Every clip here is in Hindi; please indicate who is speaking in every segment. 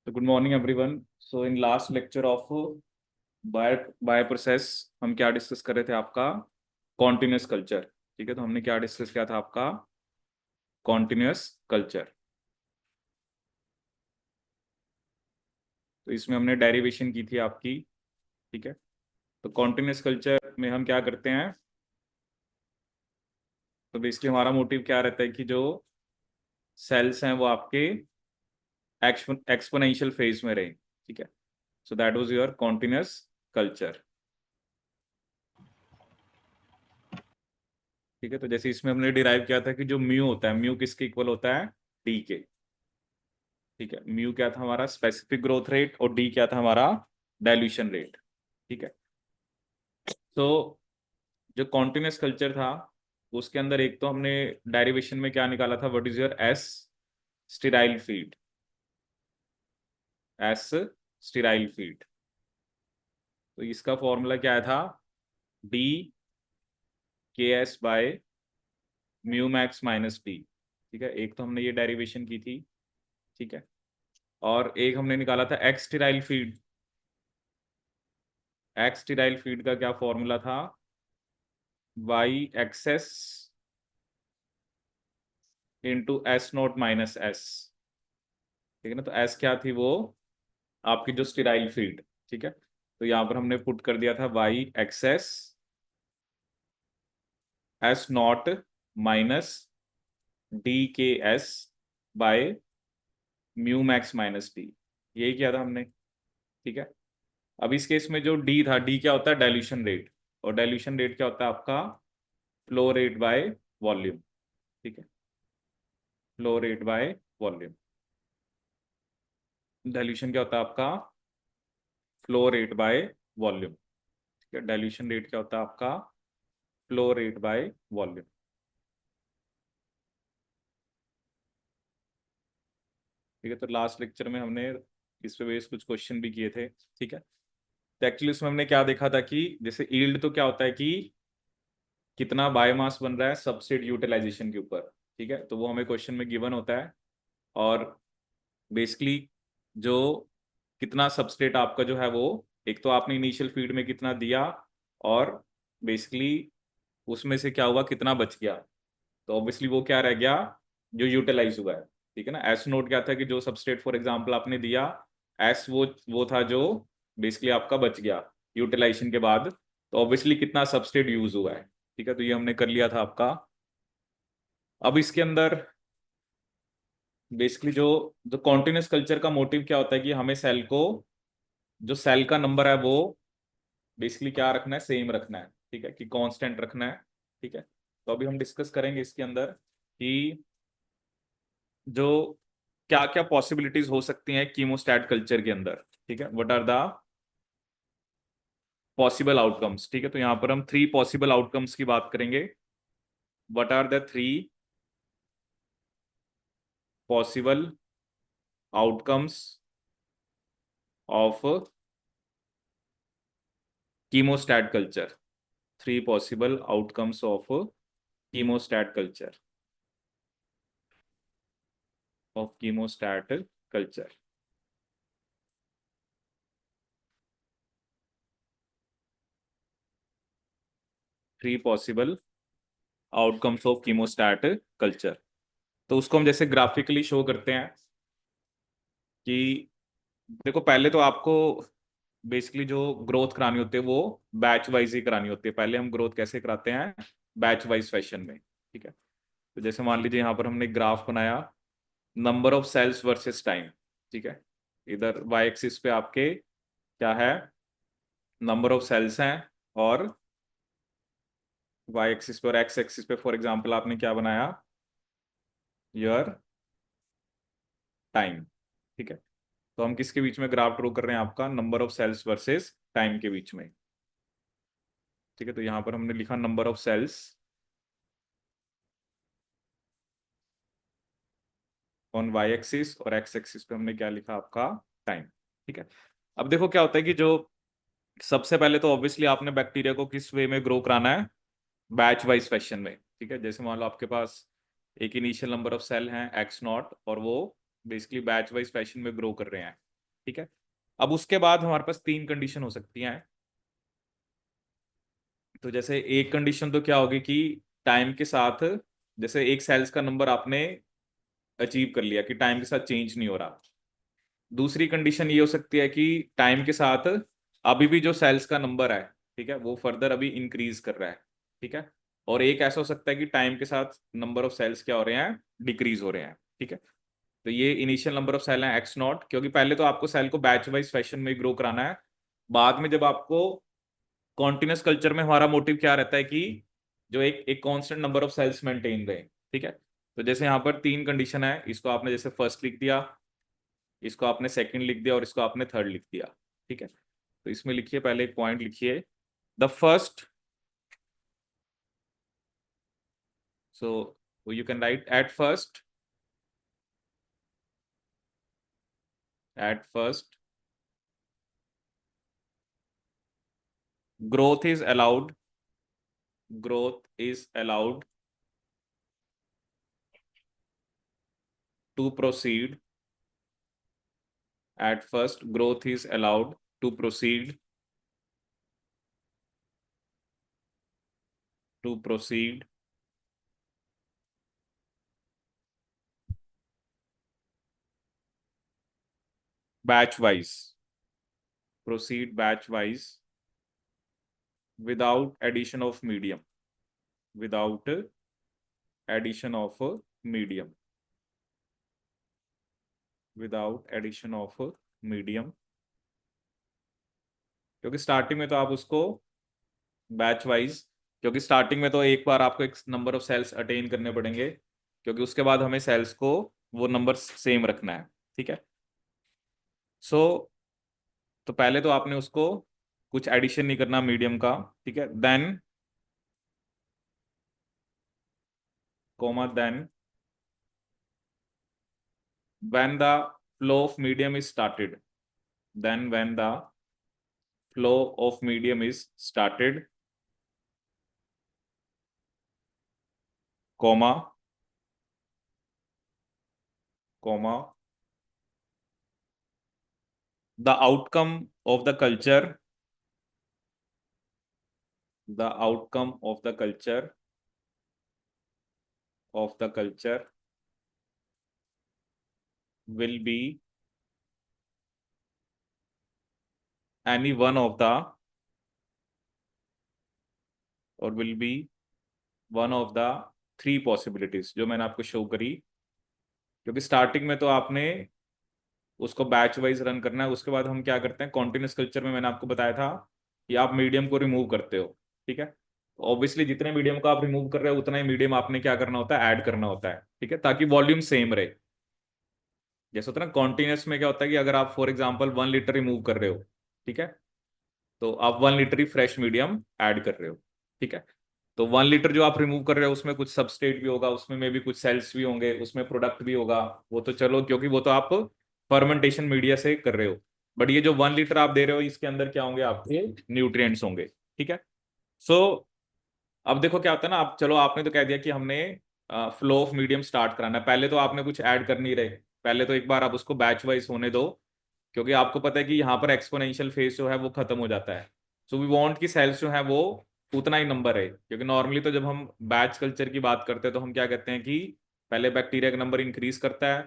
Speaker 1: So good morning everyone. So in last lecture of bioprocess हम क्या डिस्कस कर रहे थे आपका कॉन्टिन्यूस कल्चर। ठीक है, तो हमने क्या डिस्कस किया था आपका कॉन्टिन्यूस कल्चर। तो इसमें हमने डेरिवेशन की थी आपकी। ठीक है, तो कॉन्टिन्यूस कल्चर में हम क्या करते हैं, तो बेसिकली हमारा मोटिव क्या रहता है कि जो सेल्स हैं वो आपके एक्सपोनेंशियल फेज में रहे। ठीक है, so that was your continuous culture. ठीक है, तो जैसे इसमें हमने डिराइव किया था कि जो म्यू होता है, म्यू किसके इक्वल होता है, डी के। ठीक है, म्यू क्या था हमारा स्पेसिफिक ग्रोथ रेट और डी क्या था हमारा डाइल्यूशन रेट। ठीक है, तो जो कॉन्टिन्यूस कल्चर था उसके अंदर एक तो हमने डेरिवेशन में क्या निकाला था, what is your S sterile feed, S sterile feed. तो इसका फॉर्मूला क्या था, डी के s by mu max minus d. ठीक है, एक तो हमने ये डेरिवेशन की थी। ठीक है, और एक हमने निकाला था x sterile feed. X sterile feed का क्या फॉर्मूला था, y x s into s not minus s. ठीक है ना, तो एस क्या थी वो आपकी जो स्टेराइल फील्ड। ठीक है, तो यहां पर हमने पुट कर दिया था y x s s not minus d के s by mu max minus d, यही किया था हमने। ठीक है, अब इस केस में जो डी था, डी क्या होता है डाइल्यूशन रेट, और डाइल्यूशन रेट क्या होता है आपका फ्लो रेट बाय वॉल्यूम। ठीक है, flow rate by volume. Dilution क्या होता है आपका फ्लो रेट बाय वॉल्यूम। ठीक है, डाइल्यूशन रेट क्या होता है आपका फ्लो रेट बाय वॉल्यूम। ठीक है, तो लास्ट लेक्चर में हमने इस पे बेस कुछ क्वेश्चन भी किए थे। ठीक है, तो एक्चुअली इसमें हमने क्या देखा था कि जैसे यील्ड तो क्या होता है कि कितना बायोमास बन रहा है सबस्ट्रेट यूटिलाइजेशन के ऊपर। ठीक है, तो वो हमें क्वेश्चन में गिवन होता है, और बेसिकली जो कितना सबस्ट्रेट आपका जो है वो, एक तो आपने इनिशियल फीड में कितना दिया, और बेसिकली उसमें से क्या हुआ कितना बच गया, तो ऑब्वियसली वो क्या रह गया जो यूटिलाइज हुआ है। ठीक है ना, एस नोट क्या था कि जो सबस्ट्रेट फॉर एग्जांपल आपने दिया, एस वो था जो बेसिकली आपका बच गया यूटिलाइजेशन के बाद, तो ऑब्वियसली कितना सबस्ट्रेट यूज हुआ है। ठीक है, तो ये हमने कर लिया था आपका। अब इसके अंदर बेसिकली जो जो कॉन्टिन्यूस कल्चर का मोटिव क्या होता है कि हमें सेल को, जो सेल का नंबर है वो बेसिकली क्या रखना है, सेम रखना है। ठीक है, कि कांस्टेंट रखना है। ठीक है, तो अभी हम डिस्कस करेंगे इसके अंदर कि जो क्या क्या पॉसिबिलिटीज हो सकती हैं कीमोस्टैट कल्चर के अंदर। ठीक है, what are the possible outcomes. ठीक है, तो यहां पर हम 3 पॉसिबल आउटकम्स की बात करेंगे। What are the 3 possible outcomes of chemostat culture, 3 possible outcomes of chemostat culture, of chemostat culture. 3 possible outcomes of chemostat culture. तो उसको हम जैसे ग्राफिकली शो करते हैं कि देखो पहले तो आपको बेसिकली जो ग्रोथ करानी होती है वो बैच वाइज ही करानी होती है। पहले हम ग्रोथ कैसे कराते हैं, बैच वाइज फैशन में। ठीक है, तो जैसे मान लीजिए यहाँ पर हमने ग्राफ बनाया number of cells versus time. ठीक है, इधर वाई एक्सिस पे आपके क्या है, नंबर ऑफ सेल्स हैं, और वाई एक्सिस पे और एक्स एक्सिस पे फॉर एग्जांपल आपने क्या बनाया, योर टाइम। ठीक है, तो हम किसके बीच में ग्राफ ड्रॉ कर रहे हैं, आपका number of cells versus time के बीच में। ठीक है, तो यहां पर हमने लिखा number of cells on y axis, और एक्स एक्सिस पे हमने क्या लिखा आपका टाइम। ठीक है, अब देखो क्या होता है कि जो सबसे पहले तो ऑब्वियसली आपने बैक्टीरिया को किस वे में ग्रो कराना है, बैच वाइज फैशन में। ठीक है, जैसे मान लो आपके पास एक इनिशियल नंबर ऑफ सेल हैं एक्स नॉट, और वो बेसिकली बैच वाइज फैशन में ग्रो कर रहे हैं। ठीक है। अब उसके बाद हमारे पास तीन कंडीशन हो सकती हैं। तो जैसे एक कंडीशन तो क्या होगी कि टाइम के साथ, जैसे एक सेल्स का नंबर आपने अचीव कर लिया कि टाइम के साथ चेंज नहीं हो रहा। दूसरी कंडीशन ये हो सकती है कि टाइम के साथ अभी भी जो सेल्स का नंबर है, ठीक है, वो फर्दर अभी इंक्रीज कर रहा है। ठीक है। और एक ऐसा हो सकता है कि टाइम के साथ नंबर ऑफ सेल्स क्या हो रहे हैं, डिक्रीज हो रहे हैं। ठीक है। तो ये इनिशियल नंबर ऑफ सेल है एक्स नॉट, क्योंकि पहले तो आपको सेल को बैच वाइज फैशन में ग्रो कराना है। बाद में जब आपको कॉन्टिन्यूस कल्चर में, हमारा मोटिव क्या रहता है कि जो एक एक constant number of cells maintain रहे। ठीक है। तो जैसे यहाँ पर तीन कंडीशन है, इसको आपने जैसे फर्स्ट लिख दिया, इसको आपने सेकंड लिख दिया और इसको आपने थर्ड लिख दिया। ठीक है। तो इसमें लिखिए, पहले एक पॉइंट लिखिए, the first, so you can write at first growth is allowed, growth is allowed to proceed, at first growth is allowed to proceed, to proceed batch wise, proceed batch wise without addition of medium, without addition of medium, without addition of medium, क्योंकि स्टार्टिंग में तो आप उसको बैच वाइज, क्योंकि स्टार्टिंग में तो एक बार आपको एक नंबर ऑफ सेल्स अटेन करने पड़ेंगे, क्योंकि उसके बाद हमें सेल्स को वो नंबर सेम रखना है। ठीक है। सो तो पहले तो आपने उसको कुछ एडिशन नहीं करना मीडियम का। ठीक है। Then comma, then when the flow of medium is started, then when the flow of medium is started, comma, comma, the outcome of the culture, the outcome of the culture, of the culture will be any one of the, or will be one of the three possibilities जो मैंने आपको शो करी। क्योंकि स्टार्टिंग में तो आपने उसको बैच वाइज रन करना है, उसके बाद हम क्या करते हैं कॉन्टिन्यूस कल्चर में, मैंने आपको बताया था कि आप मीडियम को रिमूव करते हो। ठीक है। ऑब्वियसली जितने मीडियम को आप रिमूव कर रहे हो उतना ही मीडियम आपने क्या करना होता है, ऐड करना होता है। ठीक है, ताकि वॉल्यूम सेम रहे। जैसे होता है ना कॉन्टिन्यूस में क्या होता है कि अगर आप फॉर एग्जाम्पल 1 लीटर रिमूव कर रहे हो, ठीक है, तो आप 1 लीटर ही फ्रेश मीडियम ऐड कर रहे हो। ठीक है। तो 1 लीटर जो आप रिमूव कर रहे हो उसमें कुछ सबस्ट्रेट भी होगा, उसमें में भी कुछ सेल्स भी होंगे, उसमें प्रोडक्ट भी होगा। वो तो चलो, क्योंकि वो तो आप फर्मेंटेशन मीडिया से कर रहे हो। बट ये जो 1 लीटर आप दे रहे हो इसके अंदर क्या होंगे, आपके न्यूट्रिएंट्स होंगे। ठीक है। सो अब देखो क्या होता है ना, आप चलो आपने तो कह दिया कि हमने फ्लो ऑफ मीडियम स्टार्ट कराना है, पहले तो आपने कुछ ऐड कर नहीं रहे, पहले तो एक बार आप उसको बैच वाइज होने दो, क्योंकि आपको पता है कि यहाँ पर एक्सपोनेंशियल फेज जो है वो खत्म हो जाता है। सो वी वांट कि सेल्स जो है वो उतना ही नंबर है, क्योंकि नॉर्मली तो जब हम बैच कल्चर की बात करते हैं तो हम क्या कहते हैं कि पहले बैक्टीरिया का नंबर इंक्रीज करता है,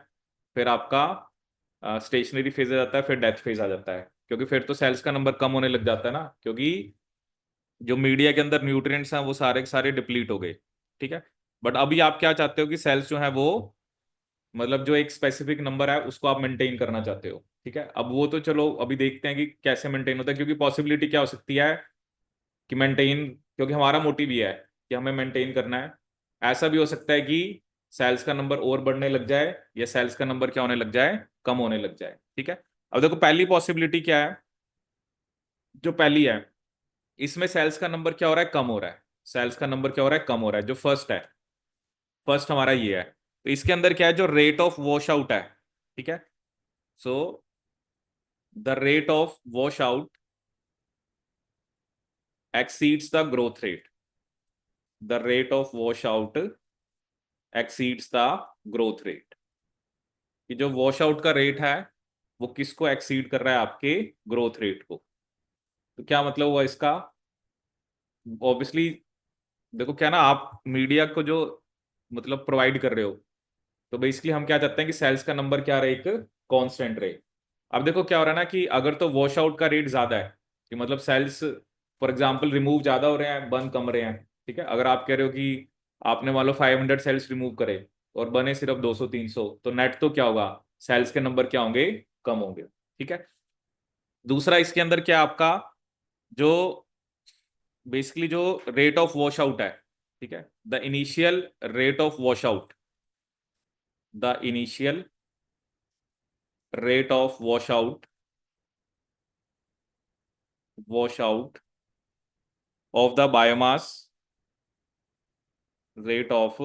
Speaker 1: फिर आपका स्टेशनरी फेज आ जाता है, फिर डेथ फेज आ जाता है, क्योंकि फिर तो सेल्स का नंबर कम होने लग जाता है ना, क्योंकि जो मीडिया के अंदर न्यूट्रिएंट्स हैं वो सारे के सारे डिप्लीट हो गए। ठीक है। बट अभी आप क्या चाहते हो कि सेल्स जो है वो, मतलब जो एक स्पेसिफिक नंबर है उसको आप मेंटेन करना चाहते हो। ठीक है। अब वो तो चलो अभी देखते हैं कि कैसे मेंटेन होता है, क्योंकि पॉसिबिलिटी क्या हो सकती है कि मेंटेन, क्योंकि हमारा मोटिव ये है कि हमें मेंटेन करना है। ऐसा भी हो सकता है कि सेल्स का नंबर और बढ़ने लग जाए, या सेल्स का नंबर क्या होने लग जाए, कम होने लग जाए। ठीक है। अब देखो पहली पॉसिबिलिटी क्या है, जो पहली है, इसमें सेल्स का नंबर क्या हो रहा है, कम हो रहा है। सेल्स का नंबर क्या हो रहा है, कम हो रहा है, जो फर्स्ट है, फर्स्ट हमारा ये है। तो इसके अंदर क्या है, जो रेट ऑफ वॉश आउट है, ठीक है, so the rate of wash out exceeds the growth rate, the rate of washout exceeds the growth rate। कि जो वॉश आउट का रेट है वो किसको एक्सीड कर रहा है, आपके ग्रोथ रेट को। तो क्या मतलब हुआ इसका, ऑब्वियसली देखो क्या ना, आप मीडिया को जो मतलब प्रोवाइड कर रहे हो, तो बेसिकली हम क्या चाहते हैं कि सेल्स का नंबर क्या रहे, एक कांस्टेंट रहे। अब देखो क्या हो रहा है ना कि अगर तो वॉश आउट का रेट ज्यादा है, कि मतलब सेल्स फॉर एग्जांपल रिमूव ज्यादा हो रहे हैं, बन कम रहे हैं, ठीक है। अगर आप कह रहे हो कि आपने मान लो 500 सेल्स रिमूव करे और बने सिर्फ 200 300, तो नेट तो क्या होगा, सेल्स के नंबर क्या होंगे, कम होंगे, ठीक है। दूसरा इसके अंदर क्या आपका जो बेसिकली जो रेट ऑफ वॉश आउट है, ठीक है, the initial rate of wash out, the initial rate of wash out of the biomass, rate of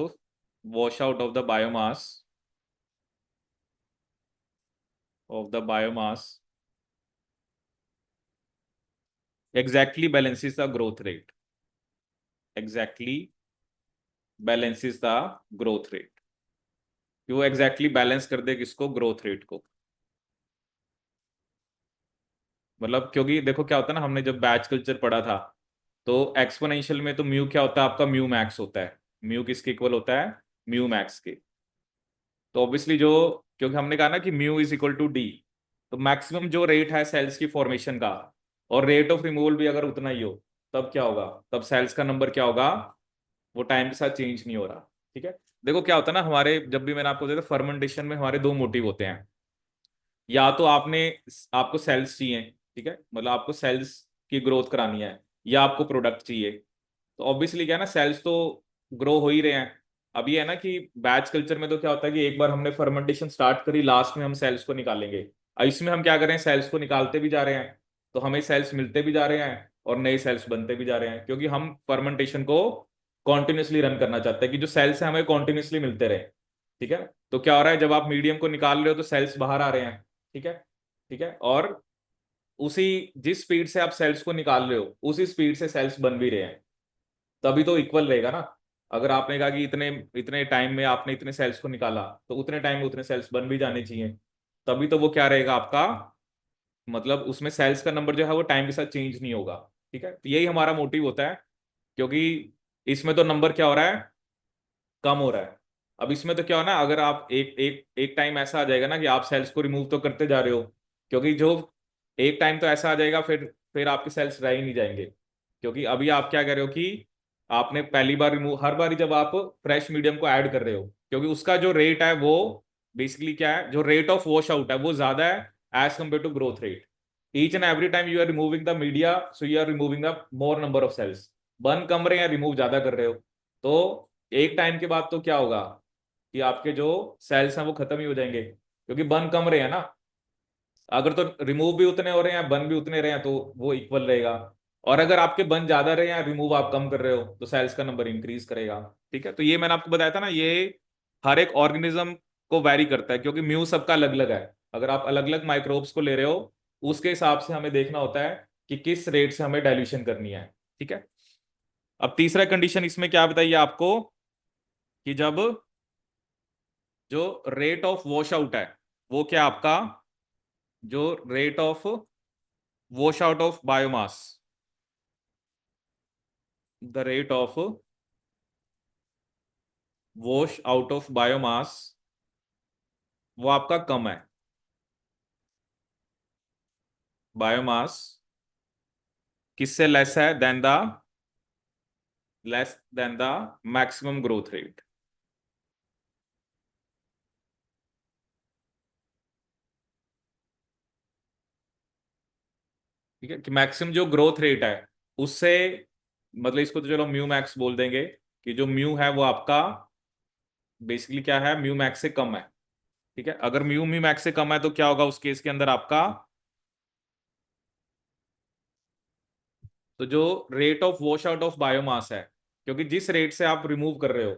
Speaker 1: washout of the biomass exactly balances the growth rate, exactly balances the growth rate, कि वो एग्जैक्टली बैलेंस कर दे किसको, ग्रोथ रेट को। मतलब क्योंकि देखो क्या होता है ना, हमने जब बैच कल्चर पढ़ा था, तो एक्सपोनेंशियल में तो म्यू क्या होता है आपका, म्यू मैक्स होता है। म्यू किसके इक्वल होता है, म्यू मैक्स के। तो ऑब्वियसली जो, क्योंकि हमने कहा ना कि mu is equal to d, तो मैक्सिमम जो रेट है सेल्स की फॉर्मेशन का, और रेट ऑफ रिमूवल भी अगर उतना ही हो, तब क्या होगा, तब सेल्स का नंबर क्या होगा, वो टाइम के साथ चेंज नहीं हो रहा, ठीक है। देखो क्या होता है ना, हमारे जब भी मैंने आपको देखा फर्मेंटेशन में हमारे दो मोटिव होते हैं, या तो आपको सेल्स चाहिए, ठीक है, मतलब आपको सेल्स की ग्रोथ करानी है, या आपको प्रोडक्ट चाहिए। तो ऑब्वियसली क्या है ना, सेल्स तो ग्रो हो ही रहे हैं। अब ये है ना कि बैच कल्चर में तो क्या होता है कि एक बार हमने फर्मेंटेशन स्टार्ट करी, लास्ट में हम सेल्स को निकालेंगे। अब इसमें हम क्या कर रहे हैं, सेल्स को निकालते भी जा रहे हैं, तो हमें सेल्स मिलते भी जा रहे हैं और नए सेल्स बनते भी जा रहे हैं, क्योंकि हम फर्मेंटेशन को कॉन्टिन्यूसली रन करना चाहते हैं कि जो सेल्स हैं हमें कॉन्टिन्यूसली मिलते रहे, ठीक है। तो क्या हो रहा है, जब आप मीडियम को निकाल रहे हो तो सेल्स बाहर आ रहे हैं, ठीक है, ठीक है। और उसी जिस स्पीड से आप सेल्स को निकाल रहे हो, उसी स्पीड से सेल्स बन भी रहे हैं, तभी तो इक्वल रहेगा ना। अगर आपने कहा कि इतने इतने टाइम में आपने इतने सेल्स को निकाला, तो उतने टाइम में उतने सेल्स बन भी जाने चाहिए, तभी तो वो क्या रहेगा आपका, मतलब उसमें सेल्स का नंबर जो है वो टाइम के साथ चेंज नहीं होगा, ठीक है। तो यही हमारा मोटिव होता है, क्योंकि इसमें तो नंबर क्या हो रहा है, कम हो रहा है। अब इसमें तो क्या हो ना, अगर आप एक एक एक टाइम ऐसा आ जाएगा ना कि आप सेल्स को रिमूव तो करते जा रहे हो, क्योंकि जो एक टाइम तो ऐसा आ जाएगा, फिर आपके सेल्स रह ही नहीं जाएंगे। क्योंकि अभी आप क्या कर रहे हो कि आपने पहली बार रिमूव, हर बार जब आप फ्रेश मीडियम को ऐड कर रहे हो, क्योंकि उसका जो रेट है वो बेसिकली क्या है, जो रेट ऑफ वॉश आउट है वो ज्यादा है as compare to growth rate. Each and every time you are removing the media, so you are removing the more number of cells. बर्न कम रहे हैं, रिमूव ज्यादा कर रहे हो, तो एक टाइम के बाद तो क्या होगा कि आपके जो सेल्स हैं वो खत्म ही हो जाएंगे, क्योंकि बर्न कम रहे हैं ना। अगर तो रिमूव भी उतने हो रहे हैं, बर्न भी उतने रहे हैं, तो वो इक्वल रहेगा। और अगर आपके बर्न ज्यादा रहे हैं, रिमूव आप कम कर रहे हो, तो सेल्स का नंबर इंक्रीज करेगा, ठीक है। तो ये मैंने आपको बताया था ना, ये हर एक ऑर्गेनिज्म को वैरी करता है, क्योंकि म्यू सबका अलग अलग है। अगर आप अलग अलग माइक्रोब्स को ले रहे हो, उसके हिसाब से हमें देखना होता है कि किस रेट से हमें डाइल्यूशन करनी है, ठीक है। अब तीसरा कंडीशन इसमें क्या बताइए आपको, कि जब जो रेट ऑफ वॉश आउट है, वो क्या आपका, जो rate of wash out of biomass, the rate of wash out of biomass, वो आपका कम है। बायोमास किससे लेस है, than the maximum growth rate, ठीक है। कि मैक्सिमम जो ग्रोथ रेट है उससे, मतलब इसको तो चलो म्यू मैक्स बोल देंगे, कि जो म्यू है वो आपका बेसिकली क्या है, म्यू मैक्स से कम है, ठीक है। अगर म्यू मैक्स से कम है तो क्या होगा उस केस के अंदर आपका, तो जो rate of wash out of biomass है, क्योंकि जिस रेट से आप रिमूव कर रहे हो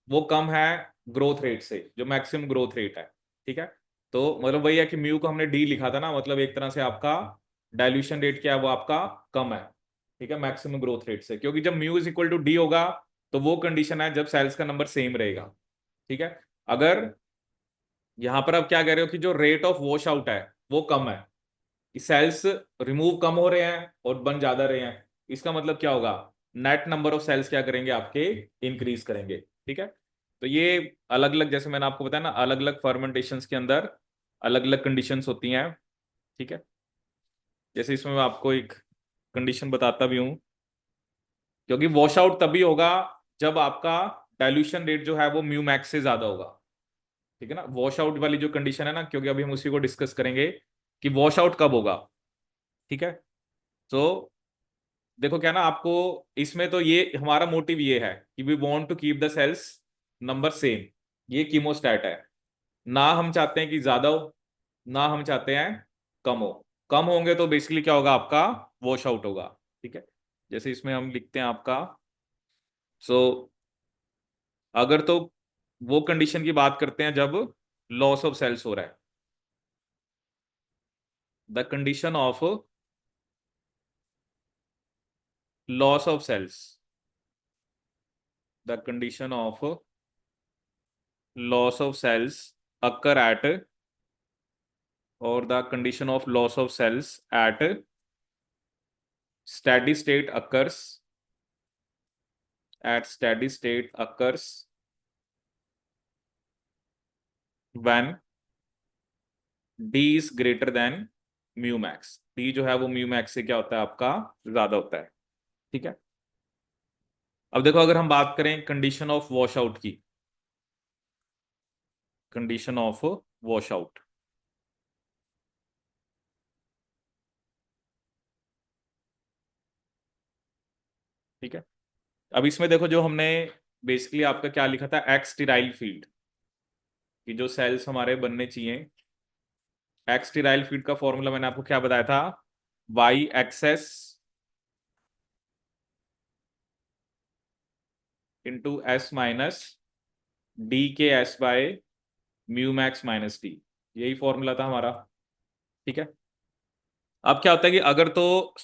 Speaker 1: वो कम है ग्रोथ रेट से, जो मैक्सिमम ग्रोथ रेट है, ठीक है। तो मतलब वही है कि म्यू को हमने डी लिखा था ना, मतलब एक तरह से आपका डाइल्यूशन रेट क्या है, वो आपका कम है, ठीक है, मैक्सिमम ग्रोथ रेट से। क्योंकि जब mu is equal to d होगा, तो वो कंडीशन है जब सेल्स का नंबर सेम रहेगा, ठीक है। अगर यहां पर आप क्या कह रहे हो कि जो रेट ऑफ वॉश आउट है, वो कम है, कि सेल्स रिमूव कम हो रहे हैं और बन ज्यादा रहे हैं, इसका मतलब क्या होगा, नेट नंबर ऑफ सेल्स क्या करेंगे आपके, इंक्रीज करेंगे। ठीक है, तो ये अलग अलग, जैसे मैंने आपको बताया ना, अलग अलग फर्मेंटेशंस के अंदर अलग अलग कंडीशंस होती हैं। ठीक है, जैसे इसमें मैं आपको एक कंडीशन बताता भी हूं, क्योंकि वॉश आउट तभी होगा जब आपका डाइल्यूशन रेट जो है वो म्यू मैक्स से ज्यादा होगा। ठीक है ना, वॉश आउट वाली जो कंडीशन है ना, क्योंकि अभी हम उसी को डिस्कस करेंगे कि वॉश आउट कब होगा। ठीक है, तो देखो क्या ना, आपको इसमें तो ये हमारा मोटिव ये है कि we want to keep the cells number same, ये कीमोस्टैट है। ना हम चाहते हैं कि ज्यादा हो, ना हम चाहते हैं कम हो। कम होंगे तो बेसिकली क्या होगा, आपका वॉश आउट होगा। ठीक है, जैसे इसमें हम लिखते हैं आपका, सो अगर तो वो कंडीशन की बात करते हैं जब लॉस ऑफ सेल्स हो रहा है, the condition of loss of cells, the condition of loss of cells occur at, or the condition of loss of cells at steady state occurs, at steady state occurs when d is greater than mu max। d जो है वो mu max से क्या होता है, आपका ज्यादा होता है। ठीक है, अब देखो अगर हम बात करें कंडीशन ऑफ वॉश आउट की, कंडीशन ऑफ वॉश आउट। ठीक है, अब इसमें देखो जो हमने बेसिकली आपका क्या लिखा था, एक्स स्टीराइल फील्ड, कि जो सेल्स हमारे बनने चाहिए, एक्स स्टीराइल फील्ड का फॉर्मूला मैंने आपको क्या बताया था, y x s into s minus d के s by mu max minus d, यही फॉर्मूला था हमारा। ठीक है, अब क्या होता है कि अगर तो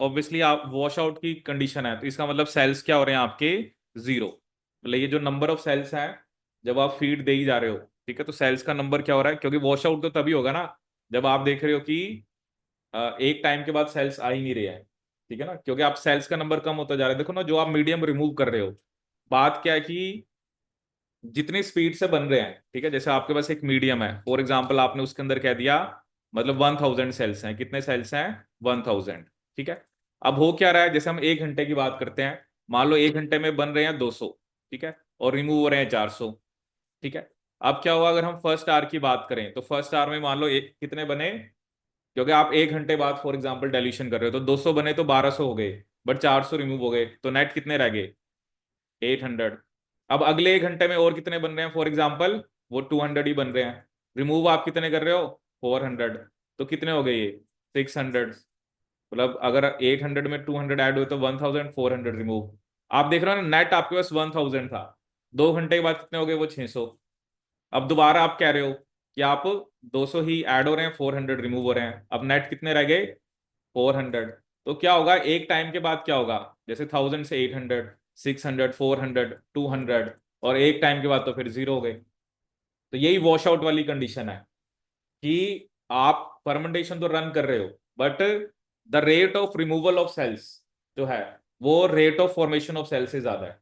Speaker 1: ऑब्वियसली आप वॉश आउट की कंडीशन है, तो इसका मतलब सेल्स क्या हो रहे हैं आपके, जीरो। मतलब ये जो नंबर ऑफ सेल्स हैं जब आप फीड दे ही जा रहे हो, ठीक है, तो सेल्स का नंबर क्या हो रहा है, क्योंकि वॉश आउट तो तभी होगा ना जब आप देख रहे हो कि एक टाइम के बाद सेल्स आ ही नहीं रहे हैं। ठीक है ना, क्योंकि आप सेल्स का नंबर कम होता जा रहा है। देखो ना, जो आप मीडियम रिमूव कर रहे हो, बात क्या है कि जितनी स्पीड से बन रहे हैं, ठीक है, जैसे आपके पास एक मीडियम है, फॉर एग्जांपल आपने उसके अंदर कह दिया, मतलब 1000 सेल्स हैं, कितने सेल्स हैं, 1000। ठीक है, अब हो क्या रहा है, जैसे हम 1 घंटे की बात करते हैं, मान लो 1 घंटे में बन रहे हैं 200, ठीक है, और रिमूव हो रहे हैं 400। ठीक है, अब क्या हुआ अगर हम फर्स्ट आवर की बात करें, तो फर्स्ट आवर में मान लो एक कितने बने, क्योंकि आप 1 घंटे बाद फॉर एग्जाम्पल डाइल्यूशन कर रहे हो, तो 200 बने तो 1200 हो गए, बट 400 रिमूव हो गए, तो नेट कितने रह गए, 800। अब अगले 1 घंटे में और कितने बन रहे हैं, फॉर एग्जाम्पल वो 200 ही बन रहे हैं, रिमूव आप कितने कर रहे हो, 400, तो कितने हो गए ये, 600। मतलब अगर 800 में 200 ऐड हुए तो 1400 रिमूव। आप देख रहे हो ना, नेट आपके पास 1000 था, 2 घंटे के बाद कितने हो गए, वो 600। अब दोबारा आप कह रहे हो कि आप 200 ही ऐड हो रहे हैं, 400 रिमूव हो रहे हैं, अब नेट कितने रह गए, 400। तो क्या होगा, एक टाइम के बाद क्या होगा, जैसे 1000 से 800, 600, 400, 200, और एक टाइम के बाद तो फिर जीरो हो गए। तो यही वॉश आउट वाली कंडीशन है, कि आप फर्मेंटेशन तो रन कर रहे हो, but the rate of removal of cells जो है वो rate of formation of cells से ज्यादा है।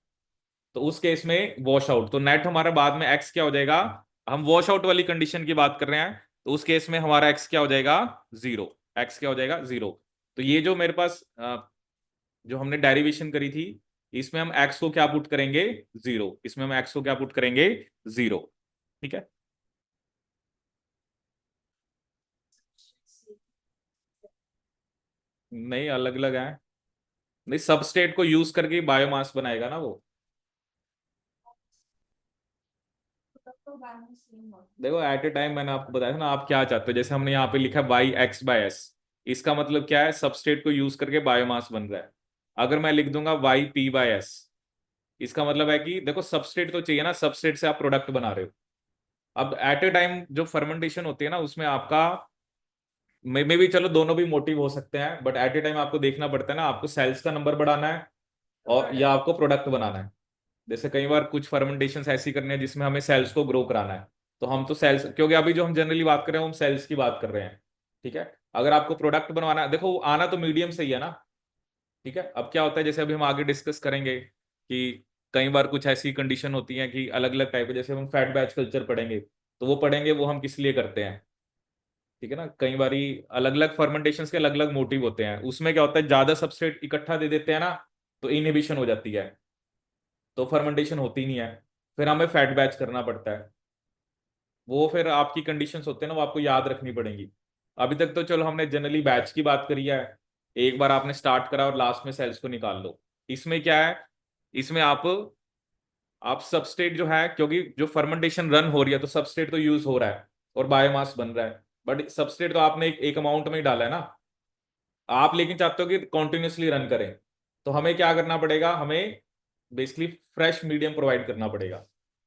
Speaker 1: तो उस केस में वॉश आउट, तो नेट हमारा बाद में एक्स क्या हो जाएगा, हम वॉश आउट वाली कंडीशन की बात कर रहे हैं, तो उस केस में हमारा एक्स क्या हो जाएगा, जीरो। एक्स क्या हो जाएगा, जीरो। तो ये जो मेरे पास जो हमने डेरिवेशन करी थी, इसमें हम एक्स को क्या पुट करेंगे, जीरो, इसमें हम एक्स को क्या पुट करेंगे, जीरो। ठीक है, नहीं अलग अलग है, नहीं सबस्ट्रेट को यूज करके बायोमास बनाएगा ना वो। देखो एट ए टाइम मैंने आपको बताया था ना, आप क्या चाहते हो, जैसे हमने यहाँ पे लिखा है वाई एक्स बाय एस, इसका मतलब क्या है, सबस्ट्रेट को यूज करके बायोमास बन रहा है। अगर मैं लिख दूंगा वाई पी बाय एस, इसका मतलब है कि देखो सबस्ट्रेट तो चाहिए ना, सबस्ट्रेट से आप प्रोडक्ट बना रहे हो। अब एट ए टाइम जो फर्मेंटेशन होती है ना, उसमें आपका मे भी, चलो दोनों भी मोटिव हो सकते हैं, बट एट ए टाइम आपको देखना पड़ता है ना, आपको सेल्स का नंबर बढ़ाना है और या आपको प्रोडक्ट बनाना है। जैसे कई बार कुछ फर्मेंटेशन ऐसी करनी है जिसमें हमें सेल्स को ग्रो कराना है, तो हम तो सेल्स, क्योंकि अभी जो हम जनरली बात कर रहे हैं हम सेल्स की बात कर रहे हैं, ठीक है। अगर आपको प्रोडक्ट बनवाना, देखो आना तो मीडियम से ही है ना। ठीक है। अब क्या होता है, जैसे अभी हम आगे डिस्कस करेंगे कि कई बार कुछ ऐसी कंडीशन होती है कि अलग अलग टाइप है, जैसे हम फैट बैच कल्चर पढ़ेंगे तो वो पढ़ेंगे वो हम किस लिए करते हैं। ठीक है ना, कई बारी अलग अलग फर्मेंटेशन के अलग अलग मोटिव होते हैं, उसमें क्या होता है ज्यादा सबस्ट्रेट इकट्ठा दे देते हैं ना, तो इनहिबिशन हो जाती है, तो फर्मेंटेशन होती नहीं है, फिर हमें फैट बैच करना पड़ता है। वो फिर आपकी कंडीशंस होते हैं ना, वो आपको याद रखनी पड़ेंगी। अभी तक तो चलो हमने जनरली बैच की बात करी है, एक बार आपने स्टार्ट करा और लास्ट में सेल्स को निकाल लो। इसमें क्या है, इसमें आप सबस्ट्रेट जो है, क्योंकि जो फर्मेंटेशन रन हो रही है तो सबस्ट्रेट तो यूज हो रहा है और बायोमास बन रहा है, बट सबस्ट्रेट तो आपने एक अमाउंट में ही डाला है ना, आप लेकिन चाहते हो कि कॉन्टिन्यूसली रन करें, तो हमें क्या करना पड़ेगा, हमें बेसिकली फ्रेश मीडियम प्रोवाइड करना पड़ेगा।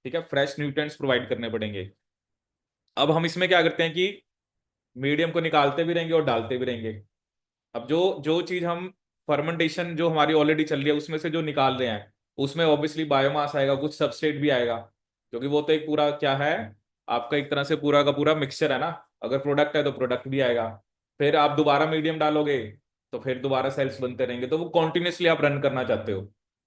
Speaker 1: ठीक है, फ्रेश न्यूट्रिएंट्स प्रोवाइड करने पड़ेंगे। अब हम इसमें क्या करते हैं कि मीडियम को निकालते भी रहेंगे और डालते भी रहेंगे। अब जो जो चीज हम फर्मेंटेशन जो हमारी ऑलरेडी चल रही है उसमें से जो निकाल रहे हैं, उसमें ऑब्वियसली बायोमास आएगा, कुछ सबस्ट्रेट भी आएगा, क्योंकि वो तो एक पूरा क्या है, आपका एक तरह से पूरा का पूरा मिक्सचर है ना। अगर प्रोडक्ट है तो प्रोडक्ट भी आएगा, फिर आप दोबारा मीडियम डालोगे तो फिर दोबारा सेल्स बनते रहेंगे, तो वो कॉन्टिन्यूसली आप रन करना चाहते हो।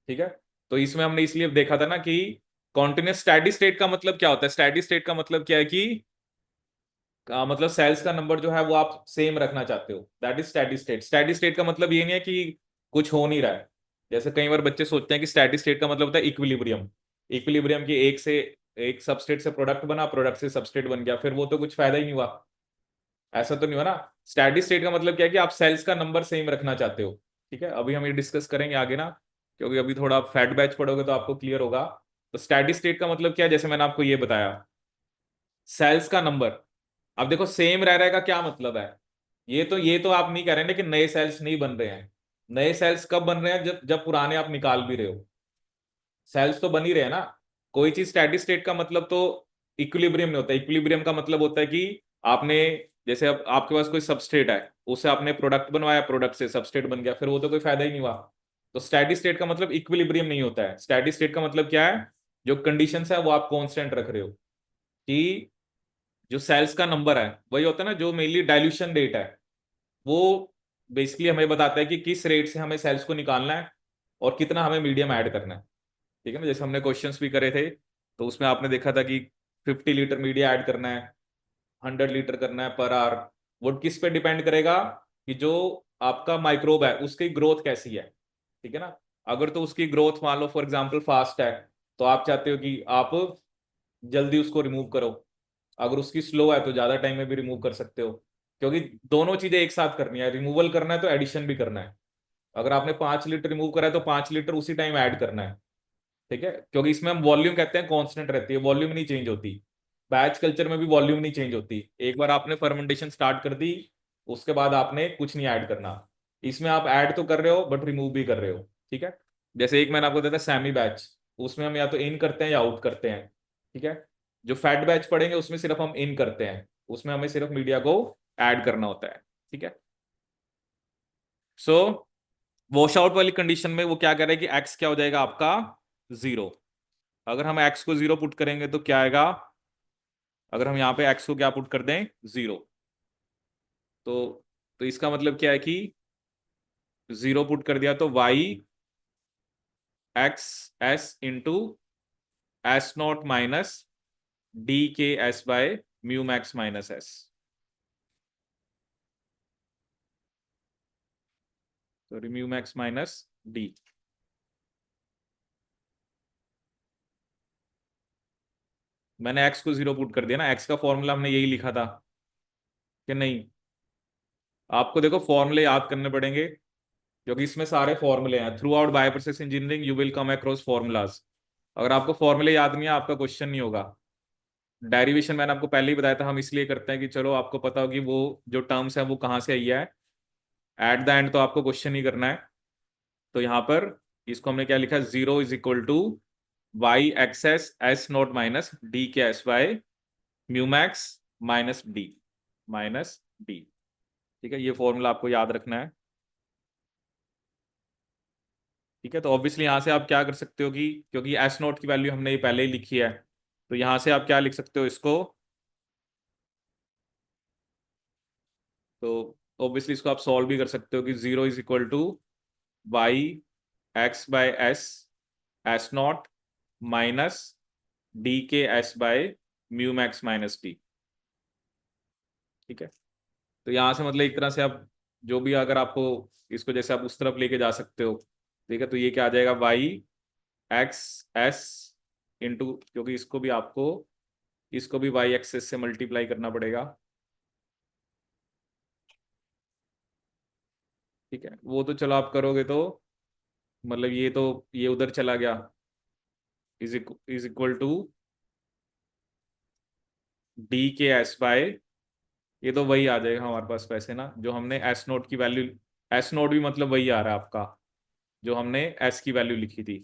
Speaker 1: ठीक है। तो इसमें हमने इसलिए देखा था ना कि कॉन्टिन्यूस स्टैडी स्टेट का मतलब क्या होता है, स्टैडी स्टेट का मतलब क्या है कि मतलब सेल्स का नंबर जो है वो आप सेम रखना चाहते हो, that is steady state. Steady state का मतलब ये नहीं है कि कुछ हो नहीं रहा है, जैसे कई बार बच्चे सोचते हैं कि स्टैडी स्टेट का मतलब होता है इक्विलिब्रियम। इक्विलिब्रियम की एक सबस्टेट से प्रोडक्ट बना, प्रोडक्ट से सबस्टेट बन गया, फिर वो तो कुछ फायदा ही नहीं हुआ। ऐसा तो नहीं हुआ ना। स्टैडी स्टेट का मतलब क्या है कि आप सेल्स का नंबर सेम रखना चाहते हो। ठीक है, अभी हम ये डिस्कस करेंगे आगे ना, क्योंकि अभी थोड़ा आप फैट बैच पढ़ोगे तो आपको क्लियर होगा। तो स्टैडी स्टेट का मतलब क्या है, जैसे मैंने आपको ये बताया, सेल्स का नंबर। अब देखो सेम रह रहेगा क्या मतलब है, ये तो आप नहीं कह रहे हैं कि नए सेल्स नहीं बन रहे हैं। नए सेल्स कब बन रहे हैं, जब जब पुराने आप निकाल भी रहे हो, सेल्स तो बन ही रहे हैं ना। कोई चीज स्टैटिक स्टेट का मतलब तो इक्विलिब्रियम नहीं होता। इक्विलिब्रियम का मतलब होता है कि आपने, जैसे अब आपके पास कोई सबस्ट्रेट है, उससे आपने प्रोडक्ट बनवाया, प्रोडक्ट से सबस्ट्रेट बन गया, फिर वो तो कोई फायदा ही नहीं हुआ। तो स्टैटिक स्टेट का मतलब इक्विलिब्रियम नहीं होता है। स्टैटिक स्टेट का मतलब क्या है, जो कंडीशंस है वो आप कांस्टेंट रख रहे हो, कि जो सेल्स का नंबर है वही होता है ना, जो मेनली डाइल्यूशन रेट है, वो बेसिकली हमें बताता है कि किस रेट से हमें सेल्स को निकालना है और कितना हमें मीडियम ऐड करना है। ठीक है ना, जैसे हमने क्वेश्चंस भी करे थे तो उसमें आपने देखा था कि 50 लीटर मीडिया ऐड करना है, 100 लीटर करना है पर आवर। वो किस पे डिपेंड करेगा, कि जो आपका माइक्रोब है उसकी ग्रोथ कैसी है। ठीक है ना, अगर तो उसकी ग्रोथ मान लो फॉर एग्जाम्पल फास्ट है, तो आप चाहते हो कि आप जल्दी उसको रिमूव करो। अगर उसकी स्लो है तो ज्यादा टाइम में भी रिमूव कर सकते हो, क्योंकि दोनों चीजें एक साथ करनी है, रिमूवल करना है तो एडिशन भी करना है। अगर आपने 5 लीटर रिमूव करा है तो 5 लीटर उसी टाइम ऐड करना है। ठीक है, क्योंकि इसमें हम वॉल्यूम कहते हैं कांस्टेंट रहती है, वॉल्यूम नहीं चेंज होती। बैच कल्चर में भी वॉल्यूम नहीं चेंज होती, एक बार आपने फर्मेंटेशन स्टार्ट कर दी उसके बाद आपने कुछ नहीं ऐड करना। इसमें आप ऐड तो कर रहे हो बट रिमूव भी कर रहे हो। ठीक है, जैसे एक मैंने आपको बताया सेमी बैच, उसमें हम या तो इन करते हैं या आउट करते हैं। ठीक है, जो फैट बैच पढ़ेंगे उसमें सिर्फ हम इन करते हैं, उसमें हमें सिर्फ मीडिया को ऐड करना होता है। ठीक है। सो वॉश आउट वाली कंडीशन में वो क्या कह रहा है कि एक्स क्या हो जाएगा आपका, जीरो। अगर हम एक्स को जीरो पुट करेंगे तो क्या आएगा, अगर हम यहाँ पे एक्स को क्या पुट कर दें, जीरो, तो तो इसका मतलब क्या है कि जीरो पुट कर दिया तो y x s into s not minus d के s by mu max minus s. तो म्यू मैक्स माइनस डी। मैंने एक्स को जीरो पुट कर दिया ना, एक्स का फॉर्मूला हमने यही लिखा था कि नहीं। आपको देखो फॉर्मूले याद करने पड़ेंगे, क्योंकि इसमें सारे फॉर्मूले हैं। Through out bio process engineering you will come across formulas. अगर आपको फॉर्मूले याद नहीं है आपका क्वेश्चन नहीं होगा। डेरिवेशन मैंने आपको पहले ही बताया था, हम इसलिए करते हैं कि चलो आपको पता हो कि वो जो टर्म्स है वो कहाँ से आई है। एट द एंड तो आपको क्वेश्चन ही करना है। तो यहाँ पर इसको हमने क्या लिखा, zero is equal to y x s s not minus d के s y mu max minus d. ठीक है, ये फॉर्मूला आपको याद रखना है। ठीक है, तो ऑब्वियसली यहाँ से आप क्या कर सकते हो कि क्योंकि एस नॉट की वैल्यू हमने ये पहले ही लिखी है, तो यहाँ से आप क्या लिख सकते हो इसको, तो ऑब्वियसली इसको आप सॉल्व भी कर सकते हो कि 0 is equal to y x by s s not minus d के s by mu max minus d. ठीक है, तो यहाँ से मतलब एक तरह से आप जो भी, अगर आपको इसको जैसे आप उस तरफ लेके जा सकते हो। ठीक है, तो ये क्या आ जाएगा, वाई एक्स एस इंटू, क्योंकि इसको भी वाई एक्सेस से मल्टीप्लाई करना पड़ेगा। ठीक है, वो तो चलो आप करोगे तो मतलब ये उधर चला गया, इज इक्वल टू डी के एस बाय, ये तो वही आ जाएगा हमारे पास वैसे ना, जो हमने एस नोट की वैल्यू, एस नोट भी मतलब वही आ रहा है आपका जो हमने एस की वैल्यू लिखी थी,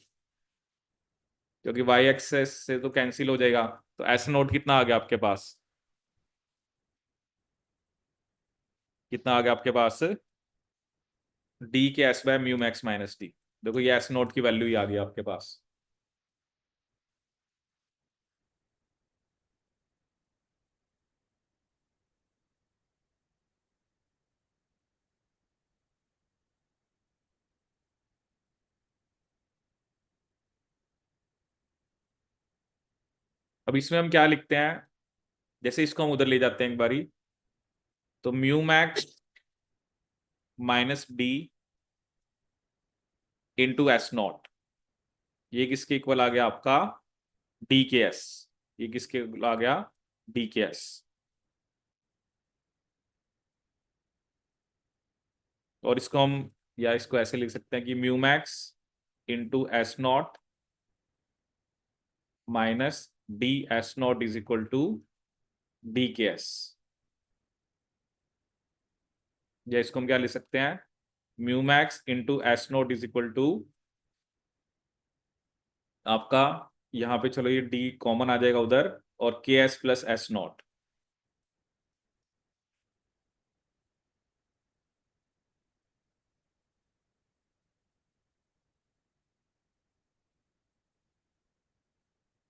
Speaker 1: क्योंकि वाई एक्सेस से तो कैंसिल हो जाएगा। तो एस नोट कितना आ गया आपके पास, कितना आ गया आपके पास, डी के s by mu max minus D. देखो ये एस नोट की वैल्यू ही आ गई आपके पास। अब इसमें हम क्या लिखते हैं, जैसे इसको हम उधर ले जाते हैं एक बारी, तो mu max minus D into s not, ये किसके इक्वल आ गया आपका, डी के एस। ये किसके इक्वल आ गया, डी के एस। और इसको हम, या इसको ऐसे लिख सकते हैं कि mu max into s not minus d s not is equal to d के एस। या इसको हम क्या लिख सकते हैं, mu max into s not is equal to आपका, यहाँ पे चलो ये डी कॉमन आ जाएगा उधर, और के एस प्लस एस नॉट।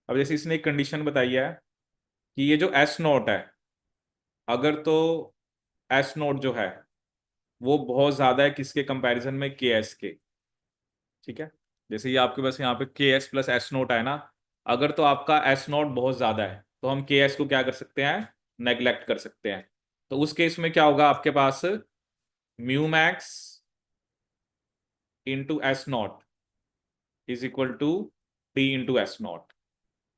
Speaker 1: अब जैसे इसने एक कंडीशन बताई है कि ये जो एस नॉट है, अगर तो एस नॉट जो है वो बहुत ज्यादा है किसके कंपैरिजन में, के एस के। ठीक है, जैसे ये आपके पास यहाँ पे के एस प्लस एस नोट है ना, अगर तो आपका एस नोट बहुत ज्यादा है तो हम के एस को क्या कर सकते हैं, नेग्लेक्ट कर सकते हैं। तो उस केस में क्या होगा आपके पास, mu max into s not is equal to d into s not.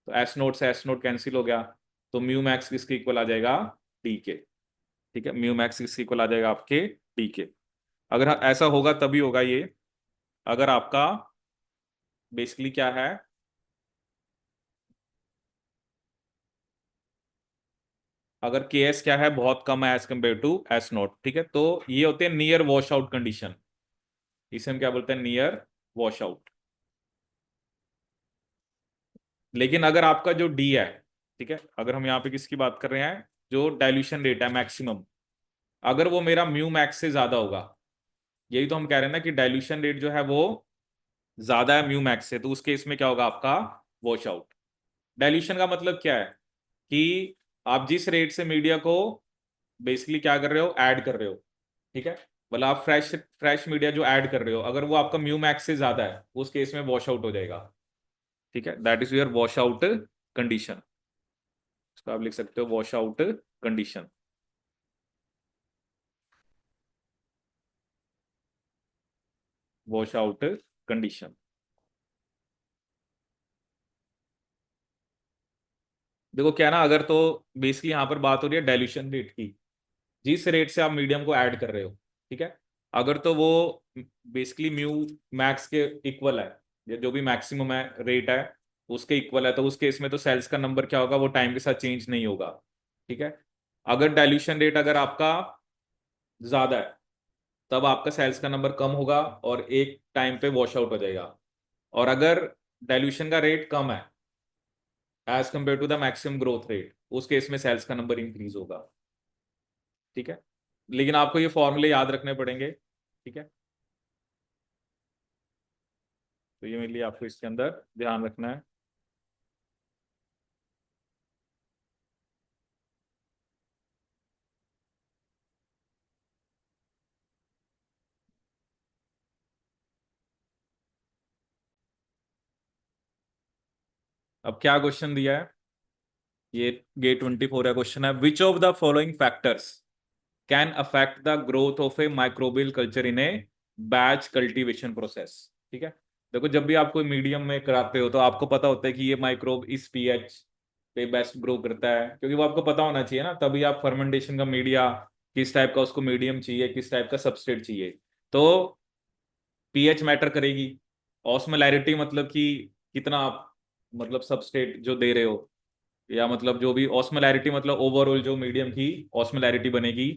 Speaker 1: तो एस नोट से एस नोट कैंसिल हो गया, तो म्यू मैक्स किसके इक्वल आ जाएगा, डी के। ठीक है, म्यू मैक्स किसके इक्वल आ जाएगा आपके, डी के। अगर ऐसा होगा तभी होगा ये, अगर आपका बेसिकली क्या है, अगर के एस क्या है, बहुत कम है as compare to s naught. ठीक है, तो ये होते हैं नियर वॉश आउट कंडीशन, इसे हम क्या बोलते हैं, नियर वॉश आउट। लेकिन अगर आपका जो डी है, ठीक है, अगर हम यहाँ पे किसकी बात कर रहे हैं, जो डाइल्यूशन रेट है मैक्सिमम, अगर वो मेरा म्यू मैक्स से ज्यादा होगा, यही तो हम कह रहे हैं ना कि डाइल्यूशन रेट जो है वो ज्यादा है म्यू मैक्स से, तो उस केस में क्या होगा आपका, वॉश आउट। डाइल्यूशन का मतलब क्या है कि आप जिस रेट से मीडिया को बेसिकली क्या कर रहे हो, ऐड कर रहे हो। ठीक है, मतलब आप फ्रेश फ्रेश मीडिया जो ऐड कर रहे हो, अगर वो आपका म्यू मैक्स से ज्यादा है, उस केस में वॉश आउट हो जाएगा। ठीक है, that is your wash out condition. इसको आप लिख सकते हो wash out condition. Wash out condition. देखो क्या ना, अगर तो बेसिकली यहाँ पर बात हो रही है डाइल्यूशन रेट की, जिस रेट से आप मीडियम को ऐड कर रहे हो। ठीक है, अगर तो वो बेसिकली म्यू मैक्स के इक्वल है, या जो भी मैक्सिमम है रेट है उसके इक्वल है, तो उस केस में तो सेल्स का नंबर क्या होगा, वो टाइम के साथ चेंज नहीं होगा। ठीक है, अगर डाइल्यूशन रेट अगर आपका ज्यादा है, तब आपका सेल्स का नंबर कम होगा और एक टाइम पे वॉश आउट हो जाएगा। और अगर डाइल्यूशन का रेट कम है as compare to the maximum growth rate, उस केस में सेल्स का नंबर इंक्रीज होगा। ठीक है, लेकिन आपको ये फॉर्मूले याद रखने पड़ेंगे। ठीक है, तो ये मेरे लिए आपको इसके अंदर ध्यान रखना है। अब क्या क्वेश्चन दिया है, ये गेट 24 का क्वेश्चन है, which of the following factors can affect the growth of A microbial culture in A batch cultivation process. ठीक है, देखो जब भी आप कोई मीडियम में कराते हो तो आपको पता होता है कि ये माइक्रोब इस पीएच पे बेस्ट ग्रो करता है, क्योंकि वो आपको पता होना चाहिए ना, तभी आप फर्मेंटेशन का मीडिया किस टाइप का उसको मीडियम चाहिए, किस टाइप का सबस्ट्रेट चाहिए। तो पीएच मैटर करेगी, ऑस्मोलैरिटी मतलब कि कितना आप मतलब सबस्ट्रेट जो दे रहे हो, या मतलब जो भी ऑस्मोलैरिटी मतलब ओवरऑल जो मीडियम की ऑस्मोलैरिटी बनेगी,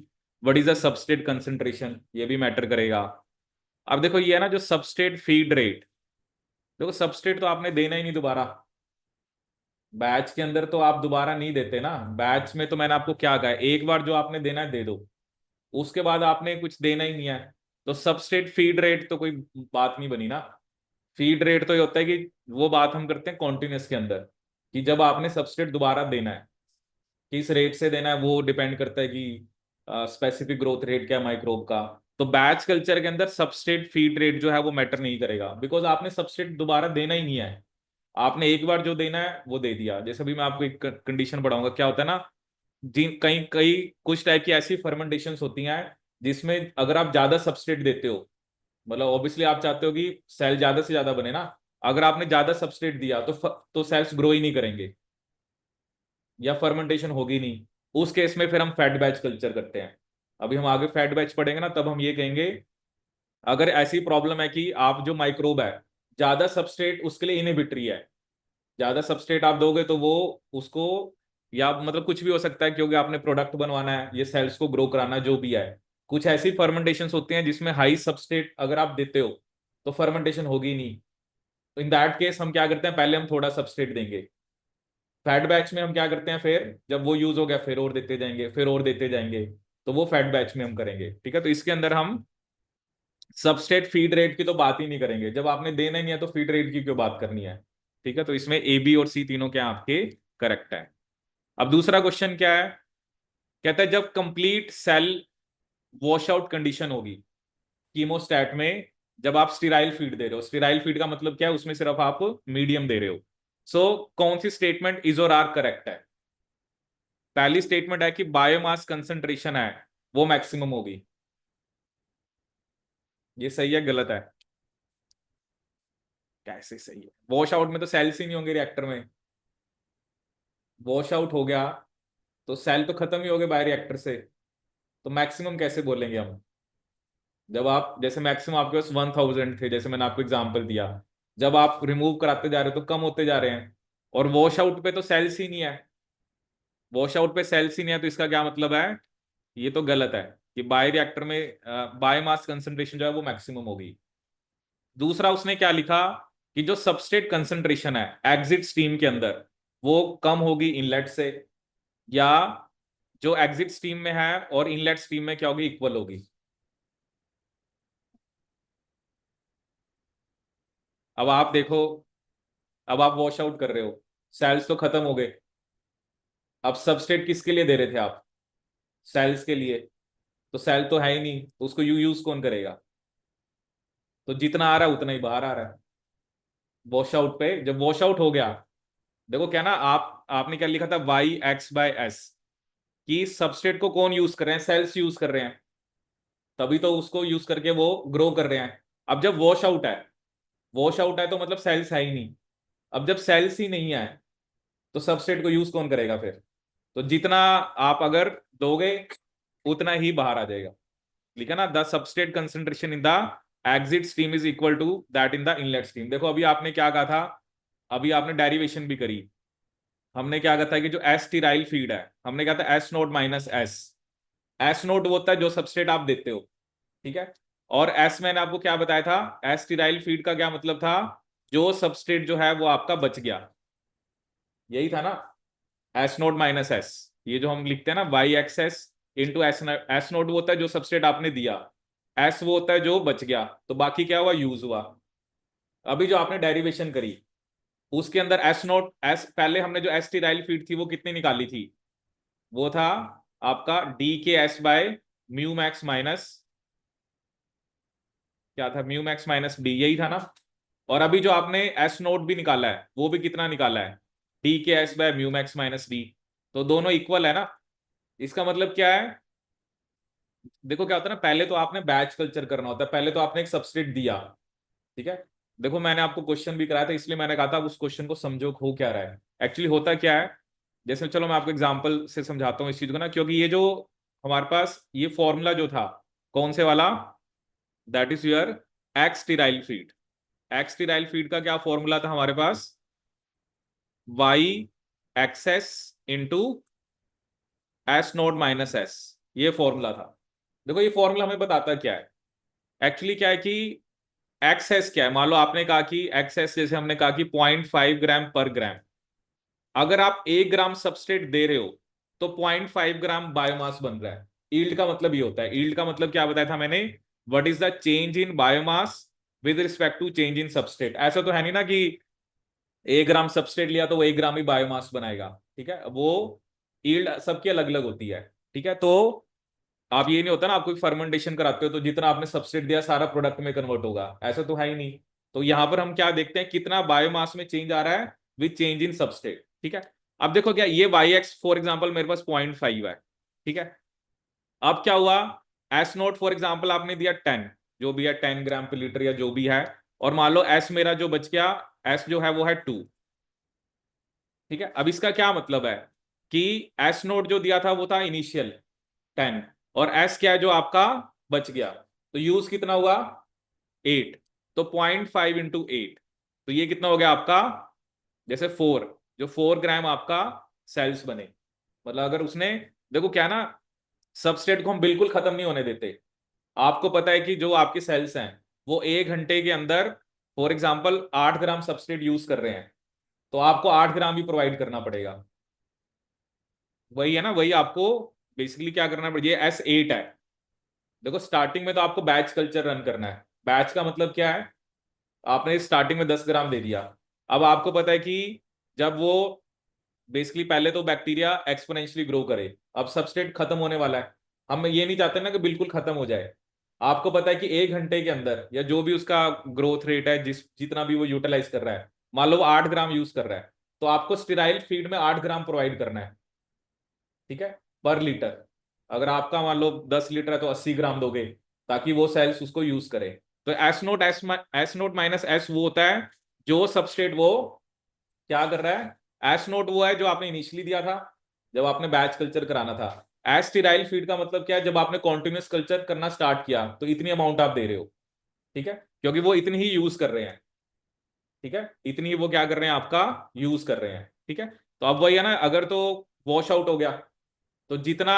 Speaker 1: what is the substrate concentration, ये भी मैटर करेगा। अब देखो ये है ना जो सबस्ट्रेट फीड रेट, देखो सबस्ट्रेट तो आपने देना ही नहीं दोबारा, बैच के अंदर तो आप दोबारा नहीं देते ना, बैच में तो मैंने आपको क्या कहा है, एक बार जो आपने देना है दे दो, उसके बाद आपने कुछ देना ही नहीं है। तो सबस्ट्रेट फीड रेट तो कोई बात नहीं बनी ना। फीड रेट तो ये होता है कि वो बात हम करते हैं कॉन्टिन्यूस के अंदर, कि जब आपने सबस्ट्रेट दोबारा देना है, किस रेट से देना है वो डिपेंड करता है कि स्पेसिफिक ग्रोथ रेट क्या है माइक्रोब का। तो बैच कल्चर के अंदर सबस्ट्रेट फीड रेट जो है वो मैटर नहीं करेगा, बिकॉज आपने सबस्ट्रेट दोबारा देना ही नहीं है, आपने एक बार जो देना है वो दे दिया। जैसे अभी मैं आपको एक कंडीशन पढ़ाऊंगा, क्या होता है ना, जिन कई कई कुछ टाइप की ऐसी फर्मेंटेशन होती हैं जिसमें अगर आप ज्यादा सबस्ट्रेट देते हो, मतलब ऑब्वियसली आप चाहते हो कि सेल ज्यादा से ज्यादा बने ना, अगर आपने ज्यादा सबस्ट्रेट दिया तो सेल्स ग्रो ही नहीं करेंगे या फर्मेंटेशन होगी नहीं। उस केस में फिर हम फैट बैच कल्चर करते हैं। अभी हम आगे फैट बैच पढ़ेंगे ना, तब हम ये कहेंगे अगर ऐसी प्रॉब्लम है कि आप जो माइक्रोब है ज्यादा सबस्ट्रेट उसके लिए इनहिबिटरी है, ज्यादा सबस्ट्रेट आप दोगे तो वो उसको, या मतलब कुछ भी हो सकता है क्योंकि आपने प्रोडक्ट बनवाना है, ये सेल्स को ग्रो कराना जो भी है, कुछ ऐसी फर्मेंटेशन होती हैं जिसमें हाई सबस्ट्रेट अगर आप देते हो तो फर्मेंटेशन होगी नहीं। तो इन दैट केस हम क्या करते हैं, पहले हम थोड़ा सबस्ट्रेट देंगे, फैट बैच में हम क्या करते हैं, फिर जब वो यूज हो गया फिर और देते जाएंगे, फिर और देते जाएंगे, तो वो फैट बैच में हम करेंगे। ठीक है, तो इसके अंदर हम सबस्ट्रेट फीड रेट की तो बात ही नहीं करेंगे, जब आपने देना ही नहीं है तो फीड रेट की क्यों बात करनी है। ठीक है, तो इसमें ए बी और सी तीनों क्या आपके करेक्ट है। अब दूसरा क्वेश्चन क्या है, कहता है जब complete cell wash out condition होगी कीमोस्टैट में, जब आप स्टीराइल फीड दे रहे हो, स्टीराइल फीड का मतलब क्या है, उसमें सिर्फ आप मीडियम दे रहे हो। सो कौन सी स्टेटमेंट इज और आर करेक्ट है। पहली स्टेटमेंट है कि बायोमास कंसंट्रेशन है वो मैक्सिमम होगी, ये सही है गलत है। कैसे सही है, वॉश आउट में तो सेल्स ही नहीं होंगे रिएक्टर में, वॉश आउट हो गया तो सेल तो खत्म ही हो गए बाहर रिएक्टर से, तो मैक्सिमम कैसे बोलेंगे हम। जब आप जैसे मैक्सिमम आपके पास 1000 थे, जैसे मैंने आपको एग्जांपल दिया, जब आप रिमूव कराते जा रहे हो तो कम होते जा रहे हैं, और वॉश आउट पे तो सेल्स ही नहीं है, वॉश आउट पे सेल्स ही नहीं है, तो इसका क्या मतलब है, ये तो गलत है कि बायो रिएक्टर में बायोमास कंसंट्रेशन जो है वो मैक्सिमम होगी। दूसरा उसने क्या लिखा कि जो सबस्ट्रेट कंसंट्रेशन है एग्जिट स्ट्रीम के अंदर वो कम होगी इनलेट से, या जो एग्जिट स्ट्रीम में है और इनलेट स्ट्रीम में क्या होगी, इक्वल होगी। अब आप देखो, अब आप वॉश आउट कर रहे हो, सेल्स तो खत्म हो गए, अब सबस्ट्रेट किसके लिए दे रहे थे आप, सेल्स के लिए, तो सेल तो है ही नहीं, तो उसको यूज कौन करेगा, तो जितना आ रहा है उतना ही बाहर आ रहा है। वॉश आउट पे जब वॉश आउट हो गया, देखो क्या ना, आपने क्या लिखा था y(x/s), कि सबस्ट्रेट को कौन यूज कर रहे हैं, सेल्स यूज कर रहे हैं, तभी तो उसको यूज करके वो ग्रो कर रहे हैं। अब जब वॉश आउट है, वॉश आउट है तो मतलब सेल्स है ही नहीं, अब जब सेल्स ही नहीं है तो सबस्ट्रेट को यूज कौन करेगा फिर, तो जितना आप अगर दोगे उतना ही बाहर आ जाएगा। लिखा ना, the substrate concentration in the exit stream is equal to that in the inlet stream. देखो अभी आपने क्या कहा था, अभी आपने डेरिवेशन भी करी, हमने क्या कहा था कि जो एस स्टीराइल फीड है, हमने कहा था S not minus S, S note वो होता है जो सबस्ट्रेट आप देते हो, ठीक है, और एस मैंने आपको क्या बताया था, एस स्टीराइल फीड का क्या मतलब था, जो सबस्ट्रेट जो है वो आपका बच गया, यही था ना, एस नोट माइनस एस, ये जो हम लिखते हैं ना y(x)s into S, S note वो होता है जो सबस्ट्रेट आपने दिया, एस वो होता है जो बच गया, तो बाकी क्या हुआ, यूज हुआ। अभी जो आपने डेरिवेशन करी उसके अंदर एस नोट एस, पहले हमने जो एस टीराइल फीड थी वो कितनी निकाली थी, वो था आपका d(k)s/, म्यू मैक्स माइनस, क्या था, म्यू मैक्स माइनस डी, यही था ना। और अभी जो आपने एस नोट भी निकाला है वो भी कितना निकाला है, डी के s by mu max minus D, तो दोनों इक्वल है ना। इसका मतलब क्या है, देखो क्या होता है ना, पहले तो आपने बैच कल्चर करना होता है, पहले तो आपने एक सबस्ट्रेट दिया, ठीक है। देखो मैंने आपको क्वेश्चन भी कराया था, इसलिए मैंने कहा था उस क्वेश्चन को समझो हो क्या रहा है। एक्चुअली होता क्या है, जैसे चलो मैं आपको एग्जांपल से समझाता हूँ इस चीज को ना, क्योंकि ये जो हमारे पास ये फॉर्मूला जो था, कौन से वाला, that is your x sterile feed. X sterile feed का क्या फॉर्मूला था हमारे पास, y x s into s not minus s, ये फॉर्मूला था। देखो ये फॉर्मूला हमें बताता क्या है, एक्चुअली क्या है कि एक्सएस क्या है, मान लो आपने कहा कि एक्सएस, जैसे हमने कहा कि 0.5 ग्राम पर ग्राम, अगर आप 1 ग्राम सबस्ट्रेट दे रहे हो तो 0.5 ग्राम बायोमास बन रहा है। ईल्ड का मतलब ये होता है, ईल्ड का मतलब क्या बताया था मैंने, what is the change in biomass with respect to change in substrate. ऐसा तो है नहीं ना कि 1 ग्राम सबस्ट्रेट लिया तो वो 1 ग्राम ही बायोमास बनाएगा, ठीक है, वो ईल्ड सबकी अलग अलग होती है, ठीक है। तो आप ये नहीं होता ना, आप कोई फर्मेंटेशन कराते हो तो जितना आपने सबस्ट्रेट दिया सारा प्रोडक्ट में कन्वर्ट होगा, ऐसा तो है ही नहीं। तो यहां पर हम क्या देखते हैं, कितना बायोमास में चेंज आ रहा है विद चेंज इन सबस्ट्रेट, ठीक है। अब देखो क्या, ये वाई एक्स फॉर एग्जाम्पल मेरे पास 0.5 है, ठीक है। अब क्या हुआ, एस नोट फॉर एग्जाम्पल आपने दिया 10, जो भी है 10 ग्राम पर लीटर या जो भी है, और मान लो एस मेरा जो बच गया, एस जो है वो है 2, ठीक है। अब इसका क्या मतलब है कि एस नोट जो दिया था वो था इनिशियल 10, और एस क्या है जो आपका बच गया, तो यूज कितना हुआ 8, तो 0.5 इंटू 8, तो ये कितना हो गया आपका, जैसे 4, जो 4 ग्राम आपका सेल्स बने। मतलब अगर उसने, देखो क्या ना, सबस्ट्रेट को हम बिल्कुल खत्म नहीं होने देते। आपको पता है कि जो आपके सेल्स हैं वो 1 घंटे के अंदर for example 8 gram substrate use कर रहे हैं, तो आपको 8 ग्राम भी प्रोवाइड करना पड़ेगा। वही है ना, वही आपको बेसिकली क्या करना पड़ेगा, S8 है। देखो स्टार्टिंग में तो आपको बैच कल्चर रन करना है। बैच का मतलब क्या है, आपने स्टार्टिंग में 10 ग्राम दे दिया, अब आपको पता है कि जब वो बेसिकली पहले तो बैक्टीरिया एक्सपोनेंशियली ग्रो करे, अब सबस्ट्रेट खत्म होने वाला है, हम ये नहीं चाहते ना कि बिल्कुल खत्म हो जाए। आपको पता है कि 1 घंटे के अंदर या जो भी उसका ग्रोथ रेट है, जितना भी वो यूटिलाइज कर रहा है, मान लो वो 8 ग्राम यूज कर रहा है, तो आपको स्टेराइल फीड में 8 ग्राम प्रोवाइड करना है, ठीक है, पर लीटर। अगर आपका मान लो 10 लीटर है तो 80 ग्राम दोगे, ताकि वो सेल्स उसको यूज करे। तो एस नोट माइनस एस वो होता है जो सबस्ट्रेट वो क्या कर रहा है, एस नोट वो है जो आपने इनिशियली दिया था जब आपने बैच कल्चर कराना था। एस स्टीराइल फीड का मतलब क्या है, जब आपने कॉन्टिन्यूस कल्चर करना स्टार्ट किया तो इतनी अमाउंट आप दे रहे हो, ठीक है, क्योंकि वो इतनी ही यूज कर रहे हैं, ठीक है, इतनी ही वो क्या कर रहे हैं आपका यूज कर रहे हैं, ठीक है। तो अब वही है ना, अगर तो वॉश आउट हो गया तो जितना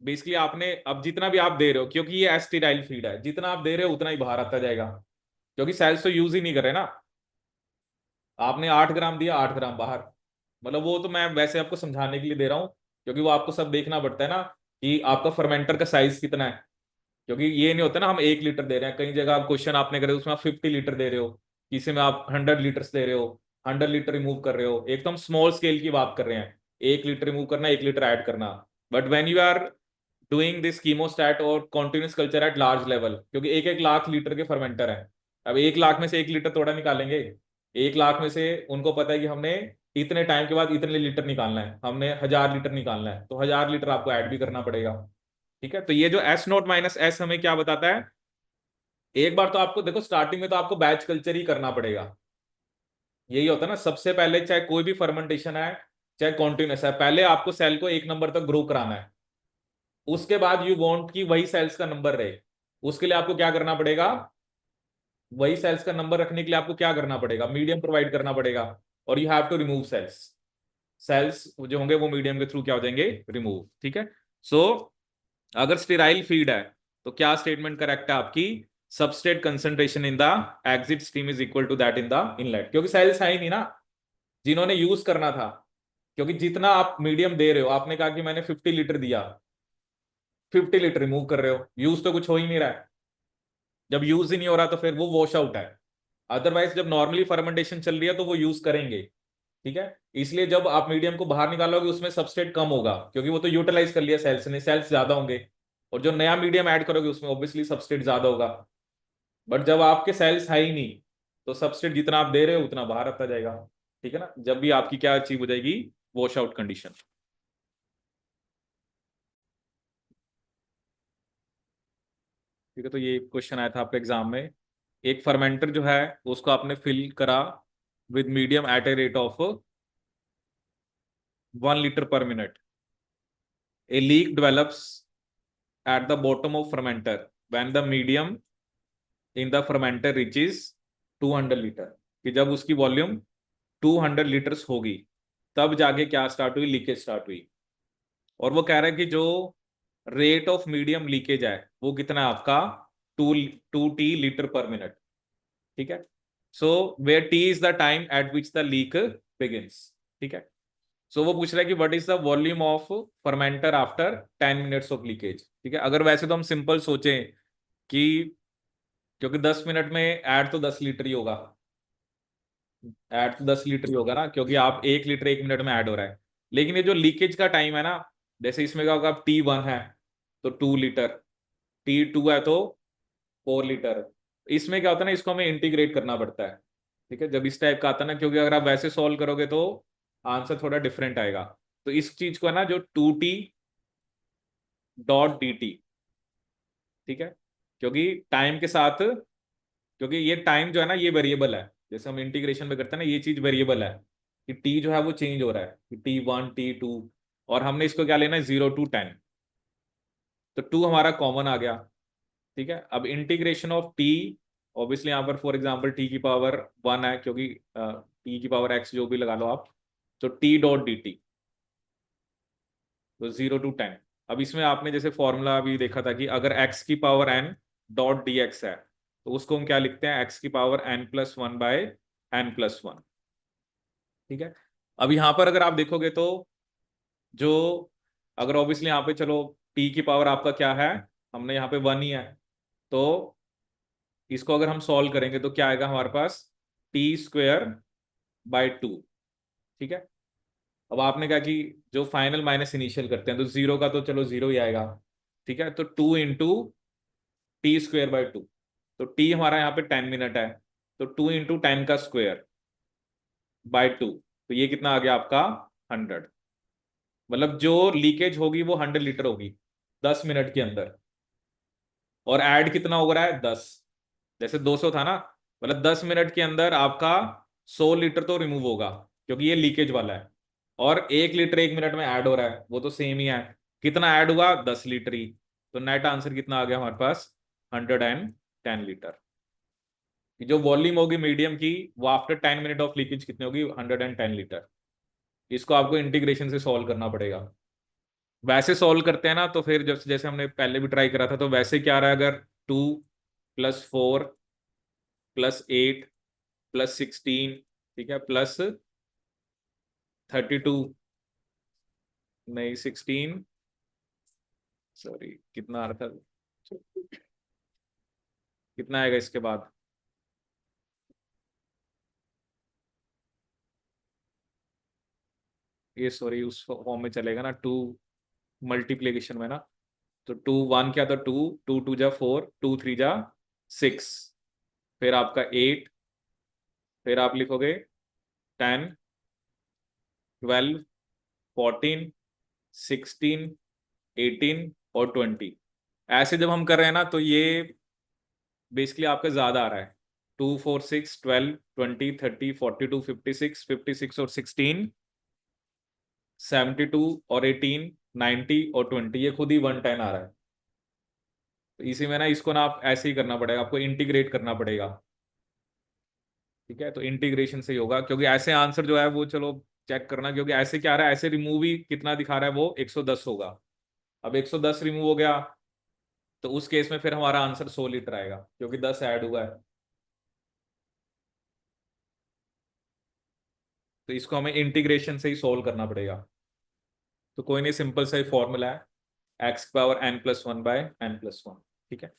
Speaker 1: बेसिकली आपने, अब जितना भी आप दे रहे हो, क्योंकि ये एस्टिराइल फीड है, जितना आप दे रहे हो उतना ही बाहर आता जाएगा, क्योंकि सेल्स तो यूज ही नहीं कर रहे ना। आपने 8 ग्राम दिया, 8 ग्राम बाहर। मतलब वो तो मैं वैसे आपको समझाने के लिए दे रहा हूँ, क्योंकि वो आपको सब देखना पड़ता है ना कि आपका फर्मेंटर का साइज कितना है। क्योंकि ये नहीं होता ना हम 1 लीटर दे रहे हैं, कई जगह आप क्वेश्चन आपने करे उसमें आप 50 लीटर दे रहे हो, किसी में आप 100 लीटर्स दे रहे हो, 100 लीटर रिमूव कर रहे हो, एक तो हम स्मॉल स्केल की बात कर रहे हैं, 1 लीटर रिमूव करना, 1 लीटर ऐड करना। But when you are doing this chemostat और continuous culture at large level, क्योंकि 1-1 लाख लीटर के फर्मेंटर हैं, अब 1 लाख में से 1 लीटर थोड़ा निकालेंगे। 1 लाख में से उनको पता है कि हमने इतने टाइम के बाद इतने लीटर निकालना है, हमने 1000 लीटर निकालना है, तो 1000 लीटर आपको ऐड भी करना पड़ेगा, ठीक है। तो ये जो एस नोट माइनस एस हमें क्या बताता है, एक बार तो आपको देखो स्टार्टिंग में तो आपको बैच कल्चर ही करना पड़ेगा। यही होता है ना, सबसे पहले चाहे कोई भी फर्मेंटेशन है, चाहे कॉन्टिन्यूस है, पहले आपको सेल को 1 नंबर तक ग्रो कराना है। उसके बाद यू वांट कि वही सेल्स का नंबर रहे, उसके लिए आपको क्या करना पड़ेगा, वही सेल्स का नंबर रखने के लिए आपको क्या करना पड़ेगा, मीडियम प्रोवाइड करना पड़ेगा, और you have to remove cells. Cells जो होंगे वो मीडियम के थ्रू क्या हो जाएंगे, रिमूव, ठीक है। सो अगर स्टेराइल फीड है तो क्या स्टेटमेंट करेक्ट है आपकी, substrate concentration in the exit stream is equal to that in the inlet, क्योंकि सेल्स है ही नहीं ना जिन्होंने यूज करना था। क्योंकि जितना आप मीडियम दे रहे हो, आपने कहा कि मैंने 50 लीटर दिया, 50 लीटर रिमूव कर रहे हो, यूज तो कुछ हो ही नहीं रहा है। जब यूज ही नहीं हो रहा तो फिर वो वॉश आउट है। अदरवाइज जब नॉर्मली फर्मेंटेशन चल रही है तो वो यूज करेंगे, ठीक है। इसलिए जब आप मीडियम को बाहर निकालोगे उसमें सबस्ट्रेट कम होगा, क्योंकि वो तो यूटिलाइज कर लिया सेल्स ने, सेल्स ज्यादा होंगे, और जो नया मीडियम ऐड करोगे उसमें ऑब्वियसली सबस्ट्रेट ज्यादा होगा। बट जब आपके सेल्स है ही नहीं, तो सबस्ट्रेट जितना आप दे रहे हो उतना बाहर आता जाएगा। ठीक है ना, जब भी आपकी क्या अचीव हो जाएगी, वॉश आउट कंडीशन। ठीक है, तो ये क्वेश्चन आया था आपके एग्जाम में। एक फर्मेंटर जो है उसको आपने फिल करा with medium at a rate of 1 litre per minute। A leak develops at the bottom of fermenter when the medium in the fermenter reaches 200 litre. कि जब उसकी वॉल्यूम 200 लीटर्स होगी तब जाके क्या स्टार्ट हुई, लीकेज स्टार्ट हुई। और वो कह रहा है कि जो रेट ऑफ मीडियम लीकेज है वो कितना है आपका, 2T लीटर per minute। ठीक है, so where T is the time at which the leak begins. ठीक है, सो वो पूछ रहा है कि what is the volume of fermenter after 10 minutes of leakage. ठीक है, अगर वैसे तो हम सिंपल सोचें कि क्योंकि 10 मिनट में ऐड तो 10 लीटर ही होगा, ऐड तो 10 लीटर ही होगा ना, क्योंकि आप 1 लीटर 1 मिनट में ऐड हो रहा है। लेकिन ये जो लीकेज का टाइम है ना, जैसे इसमें क्या होगा, T1 है तो 2 लीटर, T2 है तो 4 लीटर। इसमें क्या होता है ना, इसको हमें इंटीग्रेट करना पड़ता है। ठीक है, जब इस टाइप का आता है ना, क्योंकि अगर आप वैसे सॉल्व करोगे तो आंसर थोड़ा डिफरेंट आएगा। तो इस चीज को है ना, जो 2T.dt। ठीक है, क्योंकि टाइम के साथ, क्योंकि ये टाइम जो है ना ये वेरिएबल है, जैसे हम इंटीग्रेशन में करते हैं ना, ये चीज वेरिएबल है कि टी जो है वो चेंज हो रहा है कि T1 T2। और हमने इसको क्या लेना है, 0 to 10। तो 2 हमारा कॉमन आ गया। ठीक है, अब इंटीग्रेशन ऑफ टी, ऑब्वियसली यहाँ पर फॉर एग्जांपल T⁻1 है, क्योंकि T⁻x जो भी लगा लो आप, तो T.dt, तो 0 to 10। अब इसमें आपने जैसे फॉर्मूला भी देखा था कि अगर x⁻n.dx है तो उसको हम क्या लिखते हैं, x⁻n+1/n+1। ठीक है, अब यहाँ पर अगर आप देखोगे तो जो, अगर ऑब्वियसली यहाँ पे चलो टी की पावर आपका क्या है, हमने यहाँ पे 1 ही है, तो इसको अगर हम सॉल्व करेंगे तो क्या आएगा हमारे पास, T²/2। ठीक है, अब आपने कहा कि जो फाइनल माइनस इनिशियल करते हैं तो जीरो का तो चलो जीरो ही आएगा। ठीक है, तो 2 × T²/2, तो टी हमारा यहाँ पे 10 मिनट है, तो 2 × 10⁻² तो ये कितना आ गया आपका, 100। मतलब जो लीकेज होगी वो 100 लीटर होगी 10 मिनट के अंदर। और ऐड कितना हो रहा है, 10। जैसे 200 था ना, मतलब 10 मिनट के अंदर आपका 100 लीटर तो रिमूव होगा, क्योंकि ये लीकेज वाला है। और 1 लीटर 1 मिनट में ऐड हो रहा है, वो तो सेम ही है। कितना ऐड हुआ, 10 लीटर ही। तो नेट आंसर कितना आ गया हमारे पास, 110 लीटर। जो वॉल्यूम होगी मीडियम की, वो आफ्टर 10 मिनट ऑफ लीकेज कितनी होगी, 110 लीटर। इसको आपको इंटीग्रेशन से सॉल्व करना पड़ेगा। वैसे सॉल्व करते हैं ना तो फिर जैसे जैसे हमने पहले भी ट्राई करा था, तो वैसे क्या रहा है, अगर 2+4+8+16, ठीक है, +32, नहीं 16, सॉरी कितना आ रहा था, कितना आएगा इसके बाद, ये सॉरी उस फॉर्म में चलेगा ना, 2 मल्टीप्लीकेशन में ना। तो 2 1 क्या था, 2, 2 2 जा 4, 2 3 जा 6, फिर आपका 8, फिर आप लिखोगे 10 12 14 16 18 और 20। ऐसे जब हम कर रहे हैं ना तो ये बेसिकली आपका ज्यादा आ रहा है, 2 4 6 12 20 30 40 42 56 56 और 16 72 और 18 90 और 20, ये खुद ही 110 आ रहा है। तो इसी में ना इसको ना आप ऐसे ही करना पड़ेगा, आपको इंटीग्रेट करना पड़ेगा। ठीक है, तो इंटीग्रेशन से ही होगा, क्योंकि ऐसे आंसर जो है वो चलो चेक करना, क्योंकि ऐसे क्या आ रहा है, ऐसे रिमूव ही कितना दिखा रहा है, वो 110 होगा। अब 110 रिमूव हो गया तो उस केस में फिर हमारा आंसर 100 लीटर आएगा, क्योंकि 10 ऐड हुआ है। तो इसको हमें इंटीग्रेशन से ही सोल्व करना पड़ेगा। तो कोई नहीं, सिंपल सा ही फॉर्मूला है, x⁻n+1/n+1। ठीक है।